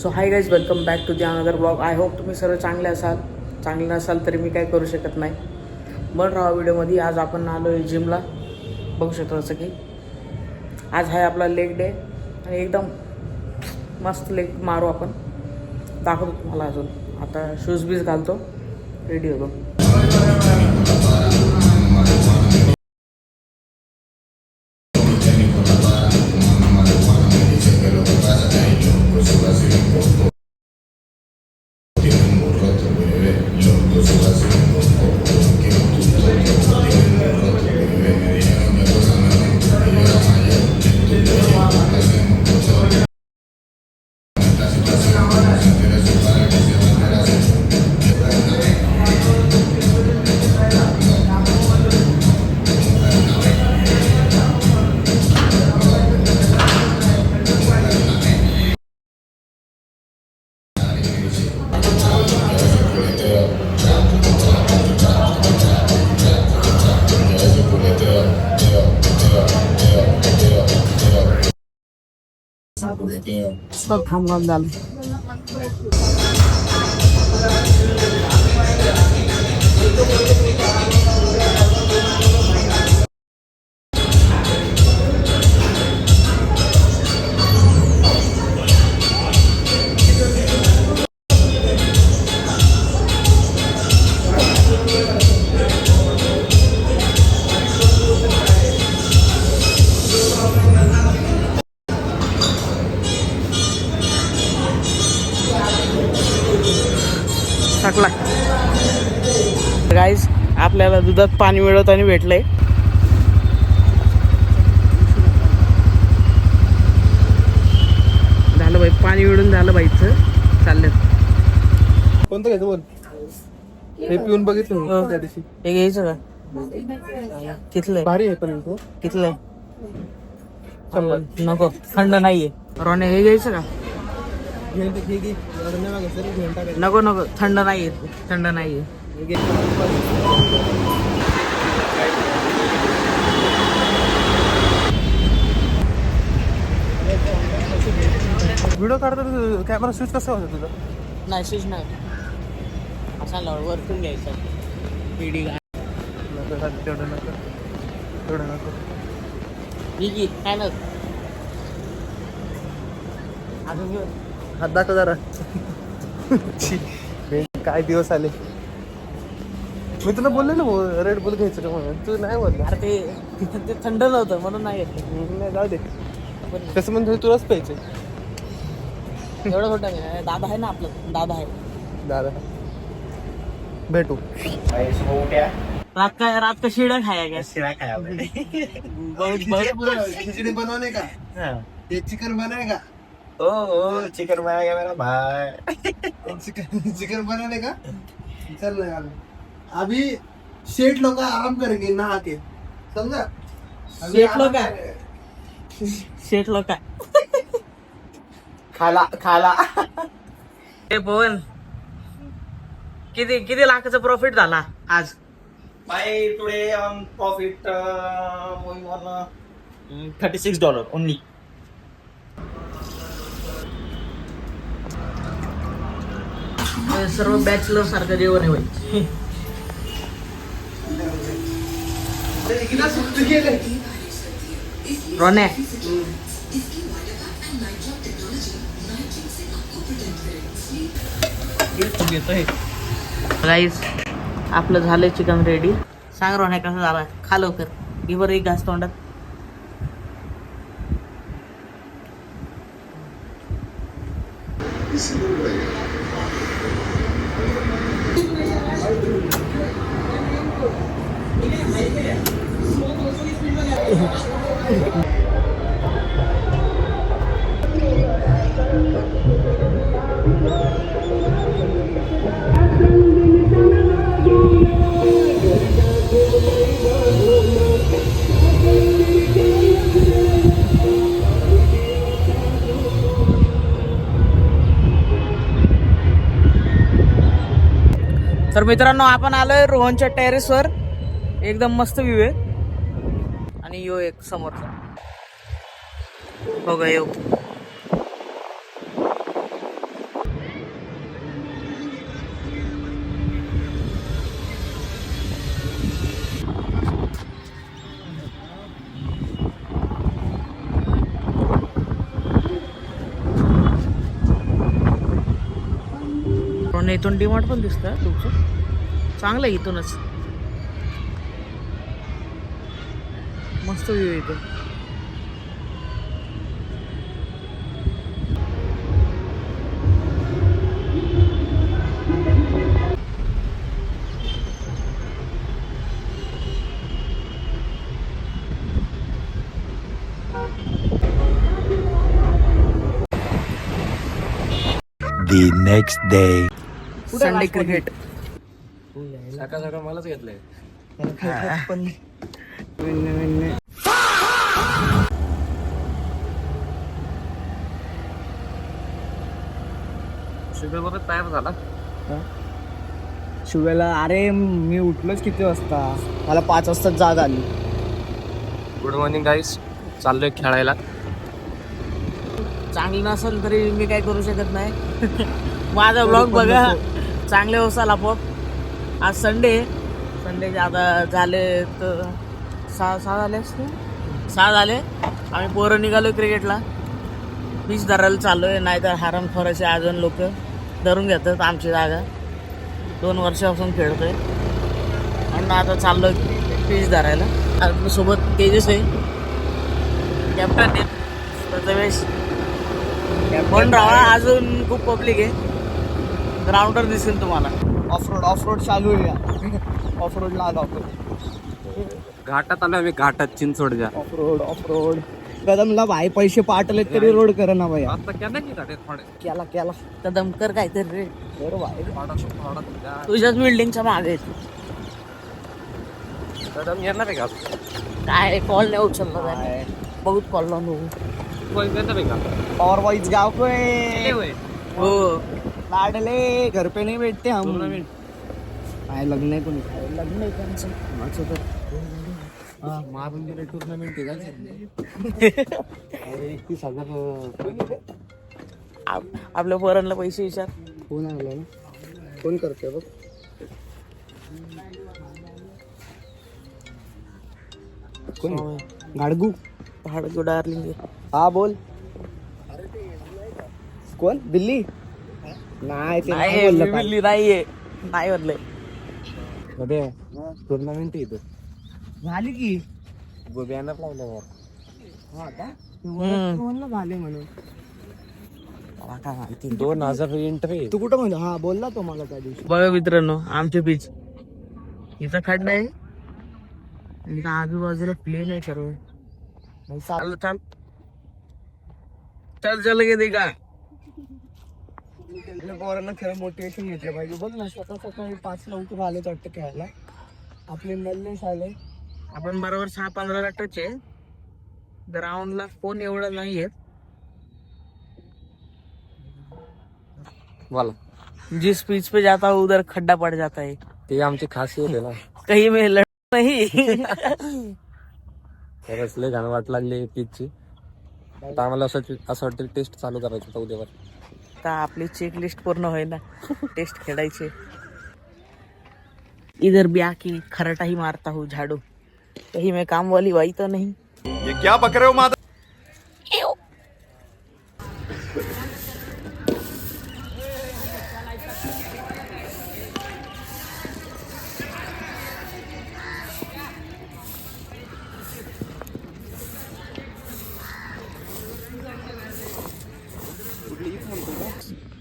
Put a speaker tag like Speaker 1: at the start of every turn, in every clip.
Speaker 1: So hi guys, welcome back to the another blog. I hope तुम्ही सर्व चांगले असाल. चांगले नसाल तरी मी काय करू शकत नाही. बन राहा व्हिडिओमध्ये. आज आपण आलो आहे जिमला. बघू शकतो जसं की आज आहे आपला लेग डे आणि एकदम मस्त लेग मारू आपण. दाखवतो तुम्हाला अजून. आता शूज बीज घालतो, रेडी होतो. सब थांब झालं. टाकला गाईज. आपल्याला दुधात पाणी मिळवत आणि भेटलंय. झालं बाई, पाणी मिळून झालं बाईचं. चाललं
Speaker 2: कोणतं घ्यायचं बोल. हे पिऊन बघितलं त्या दिवशी.
Speaker 1: हे घ्यायचं का? कितलंय?
Speaker 2: भारी आहे पण
Speaker 1: कितलंय? नको, थंड नाहीये. रोने हे घ्यायचं का? नको नको, थंड नाहीये. थंड नाहीये.
Speaker 2: व्हिडिओ काढतात कॅमेरा स्विच कसा होता तुझा?
Speaker 1: नाही स्विच नाही. असा वरतून घ्यायचा. पिढी
Speaker 2: तेवढं नको, तेवढं नको.
Speaker 1: ठीक काय ना. अजून
Speaker 2: हात दाखव जरा. काय दिवस आले. मी तुला बोलले ना रेड बुल घ्यायचं का म्हणून, तू नाही बोलला.
Speaker 1: अरे ते थंड नव्हतं म्हणून नाही घेतलं.
Speaker 2: नाही जाऊ दे. कसं म्हणजे तुलाच प्यायचं.
Speaker 1: एवढं छोटं नाही. दादा आहे ना आपलं. दादा आहे.
Speaker 2: दादा भेटू.
Speaker 1: रात का शिड़ा खाया गया.
Speaker 3: शिरा खाया
Speaker 2: खिचड़ी बनवाने का, ये चिकन बनाएगा.
Speaker 3: ओ चिकन बनाएगा मेरा भाई.
Speaker 2: चिकन बनाने का चल रहा है. अभी शेठ लोग आराम करेंगे नहा के, समझा.
Speaker 1: शेट लोक
Speaker 3: खाला
Speaker 1: ते पवन किती लाखाचा प्रॉफिट झाला आज?
Speaker 3: भाई today on profit going on $36 only.
Speaker 1: सर्व बॅचलर सारखं जेवण आहे बाई. रोन्या गाईस, आपलं झालंय चिकन रेडी. सांग रोन्या कसं झाला. खा लवकर. घे बरं एक घास तोंडात. तर मित्रांनो, आपण आलोय रोहनच्या टेरेसवर. एकदम मस्त व्ह्यू आहे. आणि यो एक समोरचा बघा. यो पण इथून डीमार्ट पण दिसतं तुमचं चांगलं आहे इथूनच मस्त व्ह्यू आहे इथून.
Speaker 3: The next day.
Speaker 1: Sunday cricket
Speaker 3: सकाळ सकाळ मलाच घेतलंय. शुगर तयार झाला.
Speaker 2: शिवायला अरे मी उठलोच किती वाजता, मला 5 वाजता जाग आली.
Speaker 3: गुड मॉर्निंग गाईस, चाललोय खेळायला.
Speaker 1: चांगलं नसेल तरी मी काय करू शकत नाही. माझा ब्लॉग बघा, चांगले होसाल आपोआप. आज संडे आता झाले तर सहा झाले असते 6 झाले. आम्ही पोरं निघालो क्रिकेटला, पिच धरायला चाललोय. नाहीतर हरामखोराचे अजून लोक धरून घेतात आमची जागा. 2 वर्षापासून खेळतोय आणि आता चाललोय पिच धरायला. आपल्यासोबत तेजस आहे, कॅप्टन आहे. प्रथमेश पण राहा, अजून खूप पब्लिक आहे. ग्राउंडवर दिसेल तुम्हाला.
Speaker 2: ऑफ रोड चालू आहे. ऑफ रोडला आलो आपण.
Speaker 3: घाटात आलो आम्ही, घाटात चिंचवडच्या.
Speaker 2: ऑफ रोड कदमला भाई पैसे पाठवलेत तरी रोड कर ना भाई.
Speaker 3: आता केलं की घाटात थोडे
Speaker 1: केला कदम कर काहीतरी रे.
Speaker 3: थोडा
Speaker 1: तुझ्याच बिल्डिंगच्या मागे
Speaker 3: कदम येणार आहे का?
Speaker 1: काय कॉल नाही उचलला त्याने. बहुत कॉल लावून
Speaker 3: येणार आहे का?
Speaker 2: और वाइज गाव को
Speaker 1: हो.
Speaker 2: लाडले घर पे नहीं बैठते हम.
Speaker 3: टूर्नामेंट
Speaker 2: काय लग्न आहे कोणी?
Speaker 1: लग्न आहे त्यांचं.
Speaker 3: मारून गेले टूर्नामेंट
Speaker 1: आपल्या पोरांना पैसे विचार.
Speaker 2: कोण आला ना, कोण करते बघ. कोण गाडगू?
Speaker 1: भाडगू डार्लिंग.
Speaker 2: हा बोल. कोण? दिल्ली? नाही ते नाही बोललं काल.
Speaker 1: नाहीये, नाही म्हणलंय.
Speaker 3: मध्ये टूर्नामेंट इथं
Speaker 2: झाली की
Speaker 3: बॅनर लावल्यावर.
Speaker 2: हा का म्हणलं झाले म्हणून.
Speaker 3: 2000 एंट्री.
Speaker 2: तू कुठं म्हणतो? हा बोलला तो मला त्या दिवशी.
Speaker 1: बघा मित्रांनो, आमचे बीच इथं खड्डा आहे, इथं आजूबाजूला प्लेन आहे सर्व. चाल चाल चल चल गे का.
Speaker 2: पोरांना खरं मोटिवेशन घेतलं पाहिजे. बघ ना, स्वतः सकाळी 5ला उठून आले वाटतं खेळायला. आपले नल्ले शाले
Speaker 1: आपण बरोबर 6-15 टच आहे. ग्राउंडला कोण एवढं नाहीये.
Speaker 3: बोला.
Speaker 1: जिस पिच पे जाता हूँ उधर खड्डा पड़ जाता है.
Speaker 3: ते आमची खासियत आहे ना.
Speaker 1: कहीं में लड़ नहीं.
Speaker 3: खरंच लय घाण वाट लागली पिचची. आता आम्हाला असं वाटतं टेस्ट चालू करायचं होतं उद्यावर.
Speaker 1: आता आपली चेकलिस्ट पूर्ण होईना, टेस्ट खेळायचे. इधर भी आके खराटा ही मारता हूँ झाड़ू, कहीं मैं काम वाली वाई तो नहीं.
Speaker 3: ये क्या बक रहे हो माता?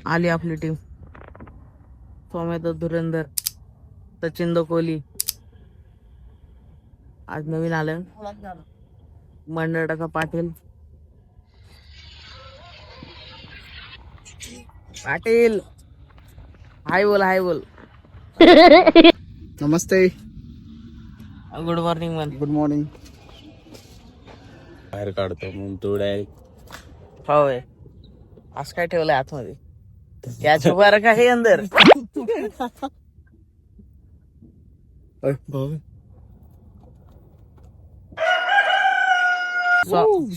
Speaker 1: आली आपली टीम. सौम्य धुरंधर, सचिन कोहली आज नवीन आलं. मंडळाचा पाटील हाय बोल.
Speaker 2: नमस्ते.
Speaker 1: गुड मॉर्निंग मन.
Speaker 2: Good morning.
Speaker 3: बाहेर काढतो मग तो डायरेक्ट.
Speaker 1: होय, आज काय ठेवलंय आतमध्ये? क्या छुपा रखा है अंदर?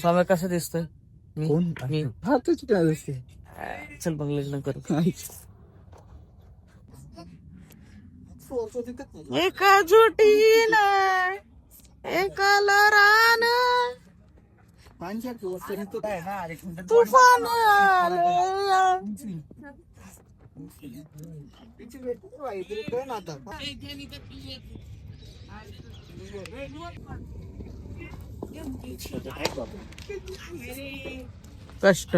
Speaker 1: स्वामी कसं दिसतोय? मी
Speaker 2: हा तुझी काय दिसते?
Speaker 1: चल मग लग्न करू. एका जुटीनं एका लरानं तुफान आलं. कष्ट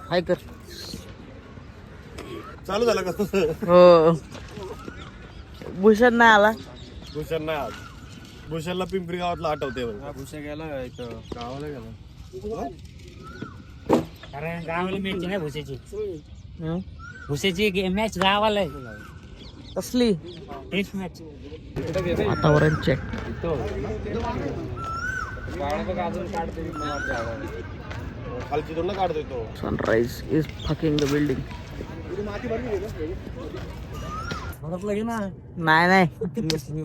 Speaker 1: हाय कर
Speaker 2: चालू झाला का?
Speaker 1: हो भूषण नाही आला.
Speaker 2: भूषण नाही आज. भूषणला पिंपरी गावातला आठवते
Speaker 3: भूषण गेला गावाला गेला.
Speaker 4: कारण गावाला मॅच नाही भुसेची.
Speaker 1: हं?
Speaker 4: भुसेची मॅच गावाला आहे.
Speaker 1: कसली
Speaker 4: टेस्ट मॅच.
Speaker 1: वातावरण चेक.
Speaker 2: खालची दोन काढतोय तो.
Speaker 1: Sunrise is fucking the building. नाही नाही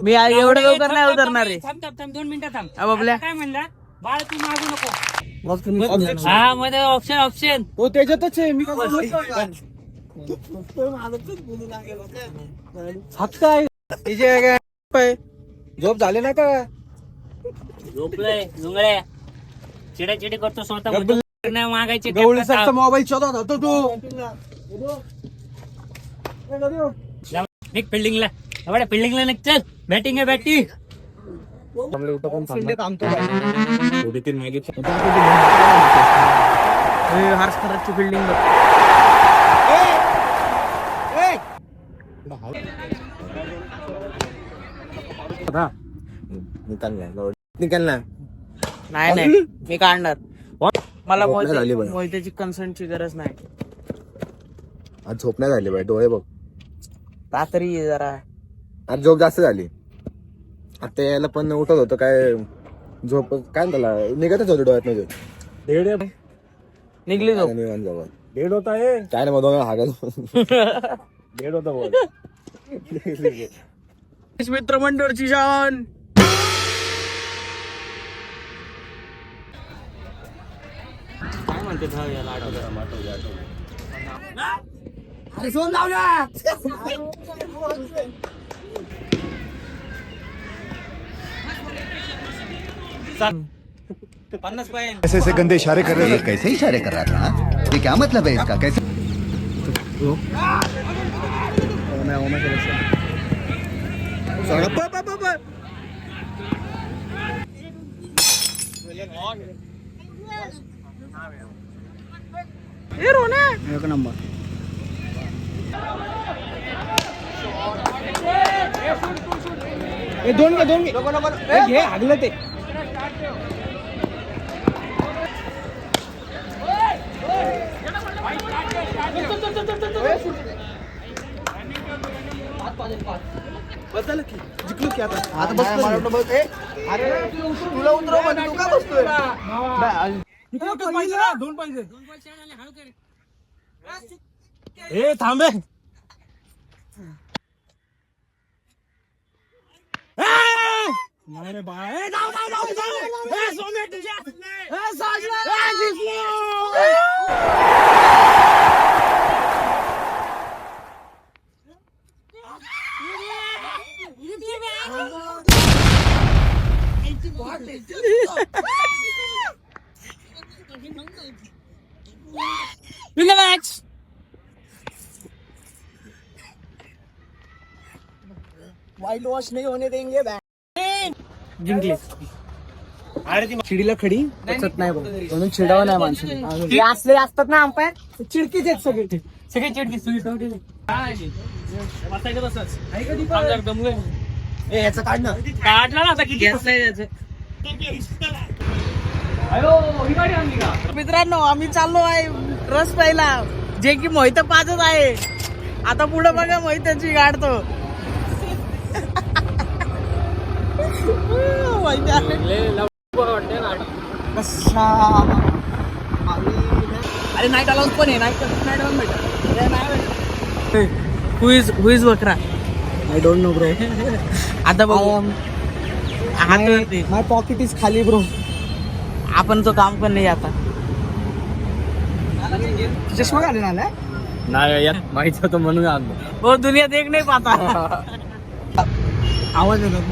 Speaker 1: मी एवढं लवकर नाही उतरणार रे.
Speaker 4: थांब 2 मिनिटं थांब.
Speaker 1: बाबल्या
Speaker 4: काय म्हणला बाळ तू मागू नको. हा मध्ये ऑप्शन
Speaker 2: तो त्याच्यातच आहे. मी झोप झाले ना का?
Speaker 4: झोपलंय झुंगळ्या चिडाचिडी करतो स्वतः नाही मागायचे.
Speaker 2: गवळीसारखा मोबाईल शोधत होतो तू.
Speaker 4: निघ फिल्डिंगला. एवढ्या फिल्डिंगला निघ चल. बॅटिंग आहे बॅटिंग.
Speaker 1: हर्ष खराची बिल्डिंग
Speaker 2: निकाल ना.
Speaker 1: नाही नाही मी काढणार. मला
Speaker 2: झोप नाही झाली बाई.
Speaker 1: मोहित्याची कन्सर्नची गरज नाही.
Speaker 2: आज झोप नाही झाली बाई. डोळे बघ.
Speaker 1: रात्री ये जरा.
Speaker 2: आज झोप जास्त झाली. आता यायला पण उठत होतं काय झोप काय त्याला निघतच होतं डोळ्यात मध्ये.
Speaker 1: निघली झोप.
Speaker 2: डेड होता काय नाही मग दोन हागल डेड होता.
Speaker 1: मित्र मंडळची शान. काय म्हणते याला
Speaker 5: ऐसे ऐसे गंदे इशारे कर रहे हैं. कैसे इशारे कर रहा था? ये क्या मतलब है इसका? कैसे?
Speaker 2: एक नंबर. दोन घे हागलं ते. बदल की जिंकलो की आता बसतोय. अरे तुला उतरव पण तू का बसतोय? दोन पाहिजे. ए थांबे. नाही रे बाळा.
Speaker 4: Relax.
Speaker 2: व्हाईट वॉश नाही होने देंगे.
Speaker 1: जिंकली.
Speaker 2: चिडीला खडी पचत नाही बघ. म्हणून चिडावं नाही माणसाने. असले असतात ना अंपायर चिडकीच आहेत सगळे.
Speaker 4: सगळे चिडकी सुई
Speaker 2: याचं काढ ना.
Speaker 4: काढला ना आता किती
Speaker 1: मित्रांनो आम्ही चाललो आहे रस प्यायला जे की मोहित पाजत आहे. आता पुढे बघा मोहित्याची गाडतो. अरे नाईट अलाउन्स पण आहे. नाईट अलाउन्स भेट. हु इज बकरा.
Speaker 2: I don't know bro.
Speaker 1: आता बघू.
Speaker 2: माय पॉकेट इज खाली ब्रो.
Speaker 1: आपण तो काम पण नाही आता.
Speaker 2: चष्मा घालून आलाय.
Speaker 3: नाही यार माहित होतं म्हणून आलो.
Speaker 1: वो दुनिया देख नहीं पाता.
Speaker 2: आवाज येतात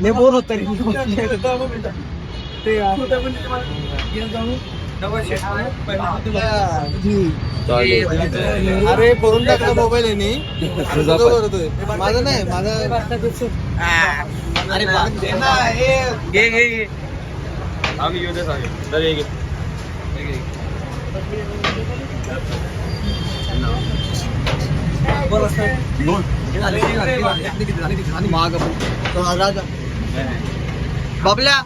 Speaker 2: मी बोर होत अरे करून टाकला मोबाईल आहे माझा नाही माझा अरे दे ना हे बाबल्या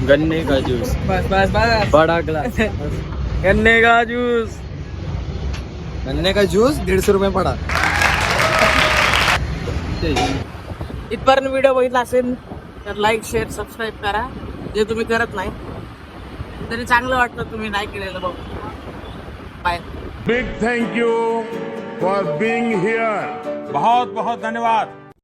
Speaker 3: गन्ने का जूस बड़ा ग्लास
Speaker 1: गन्ने का जूस.
Speaker 2: गन्ने का जूस 150 रुपये पडा.
Speaker 1: इथपर्यंत व्हिडिओ बघितला असेल तर लाईक शेअर सबस्क्राईब करा, जे तुम्ही करत नाही तरी चांगलं वाटतं तुम्ही नाही केलेलं बघ. Bye.
Speaker 6: Big thank you for being here.
Speaker 7: बहुत बहुत धन्यवाद.